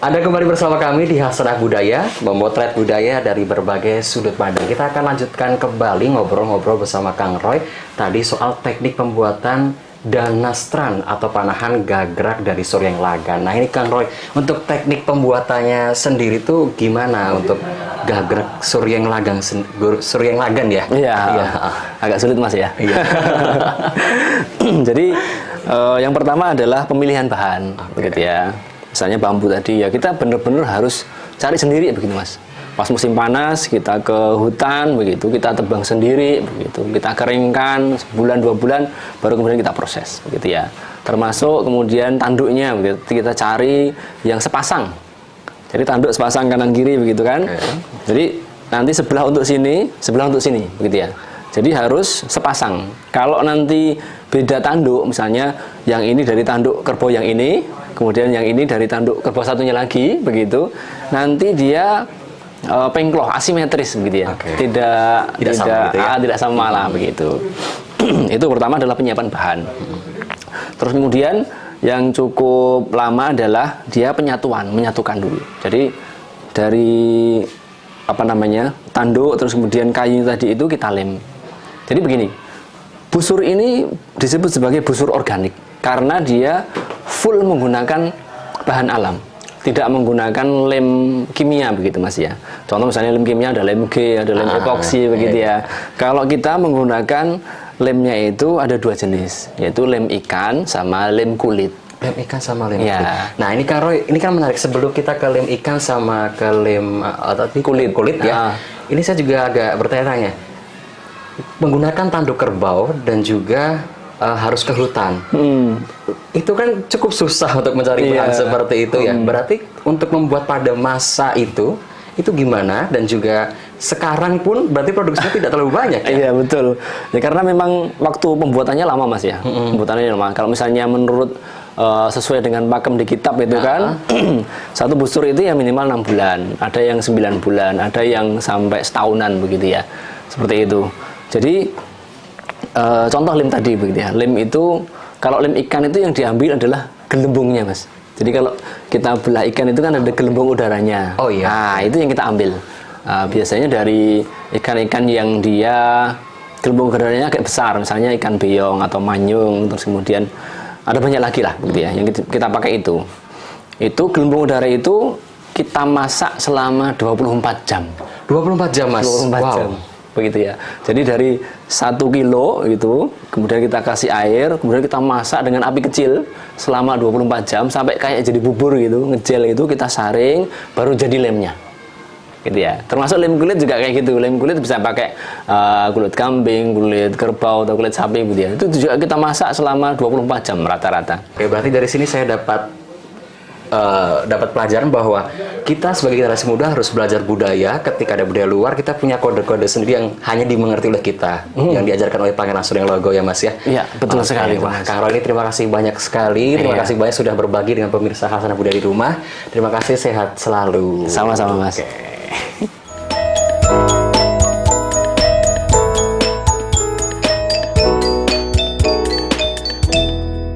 Anda kembali bersama kami di Hasanah Budaya, memotret budaya dari berbagai sudut pandang. Kita akan lanjutkan kembali ngobrol-ngobrol bersama Kang Roy tadi soal teknik pembuatan danastran atau panahan gagrak dari Suryeng Lagan. Nah ini Kang Roy, untuk teknik pembuatannya sendiri tuh gimana untuk gagrak Suryeng Lagan, Suryeng Lagan ya? Iya, agak sulit Mas ya. Iya. Jadi yang pertama adalah pemilihan bahan, begitu ya. Misalnya bambu tadi ya, kita benar-benar harus cari sendiri begitu Mas. Pas musim panas kita ke hutan begitu, kita tebang sendiri begitu, kita keringkan sebulan 2 bulan baru kemudian kita proses begitu ya. Termasuk kemudian tanduknya begitu, kita cari yang sepasang. Jadi tanduk sepasang kanan kiri begitu kan. Jadi nanti sebelah untuk sini, sebelah untuk sini begitu ya. Jadi harus sepasang. Kalau nanti beda tanduk, misalnya yang ini dari tanduk kerbau yang ini, kemudian yang ini dari tanduk kerbau satunya lagi, begitu. Nanti dia pengkloh, asimetris begitu ya. Tidak sama lah begitu. Itu pertama adalah penyiapan bahan. Terus kemudian yang cukup lama adalah dia menyatukan dulu. Jadi dari tanduk terus kemudian kayu tadi itu kita lem. Jadi begini, busur ini disebut sebagai busur organik karena dia full menggunakan bahan alam, tidak menggunakan lem kimia begitu Mas ya. Contoh misalnya lem kimia ada lem G, ada lem epoksi begitu ya. Kalau kita menggunakan lemnya itu ada 2 jenis, yaitu lem ikan sama lem kulit. Lem ikan sama lem kulit. Nah ini Kang Roy, ini kan menarik. Sebelum kita ke lem ikan sama ke lem kulit ya, ini saya juga agak bertanya-tanya. Menggunakan tanduk kerbau dan juga harus ke hutan. Itu kan cukup susah untuk mencari bahan seperti itu ya. Berarti untuk membuat pada masa itu gimana? Dan juga sekarang pun berarti produksinya tidak terlalu banyak ya? Iya betul. Ya karena memang waktu pembuatannya lama Mas ya. Pembuatannya lama. Kalau misalnya menurut sesuai dengan pakem di kitab itu kan satu busur itu ya minimal 6 bulan, ada yang 9 bulan, ada yang sampai setahunan begitu ya. Seperti itu. Jadi contoh lem tadi begitu ya. Lem itu kalau lem ikan itu yang diambil adalah gelembungnya Mas. Jadi kalau kita belah ikan itu kan ada gelembung udaranya. Oh iya. Nah, itu yang kita ambil. Biasanya dari ikan-ikan yang dia gelembung udaranya agak besar, misalnya ikan beong atau manyung, terus kemudian ada banyak lagi lah begitu ya yang kita pakai itu. Itu gelembung udara itu kita masak selama 24 jam. 24 jam Mas. 24 jam. Begitu ya. Jadi dari 1 kilo gitu, kemudian kita kasih air, kemudian kita masak dengan api kecil selama 24 jam sampai kayak jadi bubur gitu, ngejel itu kita saring, baru jadi lemnya. Gitu ya. Termasuk lem kulit juga kayak gitu. Lem kulit bisa pakai kulit kambing, kulit kerbau atau kulit sapi gitu ya. Itu juga kita masak selama 24 jam rata-rata. Oke, berarti dari sini saya dapat pelajaran bahwa kita sebagai generasi muda harus belajar budaya. Ketika ada budaya luar, kita punya kode-kode sendiri yang hanya dimengerti oleh kita, yang diajarkan oleh Pangeran Suryeng Logo ya Mas ya. Iya betul sekali. Wah, Kang Roy ini terima kasih banyak sekali. Terima kasih banyak sudah berbagi dengan pemirsa Hasanah Budaya di rumah. Terima kasih, sehat selalu. Sama-sama Mas. Oke.